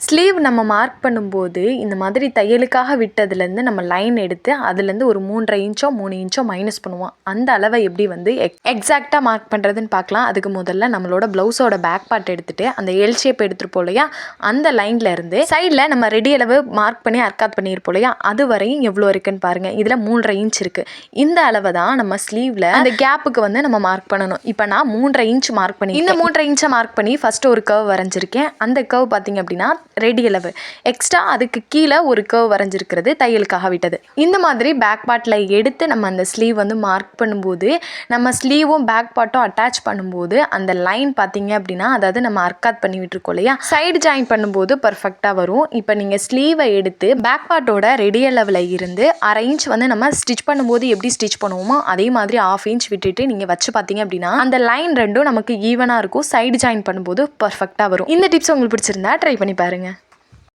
Sleeve நம்ம mark பண்ணும்போது இந்த மாதிரி தையலுக்காக விட்டதுலேருந்து நம்ம லைன் எடுத்து அதுலேருந்து ஒரு 3.5 இன்ச்சோ 3 இன்ச்சோ மைனஸ் பண்ணுவோம். அந்த அளவை எப்படி வந்து எக்ஸாக்டாக மார்க் பண்ணுறதுன்னு பார்க்கலாம். அதுக்கு முதல்ல நம்மளோட ப்ளவுஸோட பேக் பார்ட் எடுத்துகிட்டு அந்த எல் ஷேப் எடுத்துருப்போம் இல்லையா, அந்த லைனில் இருந்து சைடில் நம்ம ரெடி அளவு மார்க் பண்ணி அர்க்காத் பண்ணியிருப்போம் இல்லையா, அது வரையும் எவ்வளோ இருக்குன்னு பாருங்கள். இதில் 3.5 இன்ச் இருக்குது. இந்த அளவை தான் நம்ம ஸ்லீவில் அந்த கேப்புக்கு வந்து நம்ம மார்க் பண்ணணும். இப்போ நான் 3.5 இன்ச் மார்க் பண்ணி இந்த 3.5 இன்ச்சை மார்க் பண்ணி ஃபஸ்ட்டு ஒரு கர்வ் வரைஞ்சிருக்கேன். அந்த கர்வ் பார்த்திங்க அப்படின்னா ரெடி அளவு. எக்ஸ்ட்ரா அதுக்கு கீழே ஒரு கர்வ் வரைஞ்சிருக்கிறது தையலுக்காக விட்டது. இந்த மாதிரி பேக் பார்ட்டில் எடுத்து நம்ம அந்த ஸ்லீவ் வந்து மார்க் பண்ணும்போது நம்ம ஸ்லீவும் பேக் பார்ட்டும் அட்டாச் பண்ணும்போது அந்த லைன் பார்த்திங்க அப்படின்னா, அதாவது நம்ம அர்க்காத் பண்ணி விட்டுருக்கோம் இல்லையா, சைடு ஜாயின் பண்ணும்போது பர்ஃபெக்டாக வரும். இப்போ நீங்கள் ஸ்லீவை எடுத்து பேக் பார்ட்டோட ரெடி அளவில் இருந்து 1/2 இன்ச் வந்து நம்ம ஸ்டிச் பண்ணும்போது எப்படி ஸ்டிச் பண்ணுவோமோ அதே மாதிரி 1/2 இன்ச் விட்டுட்டு நீங்கள் வச்சு பார்த்தீங்க அப்படின்னா அந்த லைன் ரெண்டும் நமக்கு ஈவனாக இருக்கும். சைடு ஜாயின் பண்ணும்போது பர்ஃபெக்டாக வரும். இந்த டிப்ஸ் உங்களுக்கு பிடிச்சிருந்தா ட்ரை பண்ணி பாருங்கள்.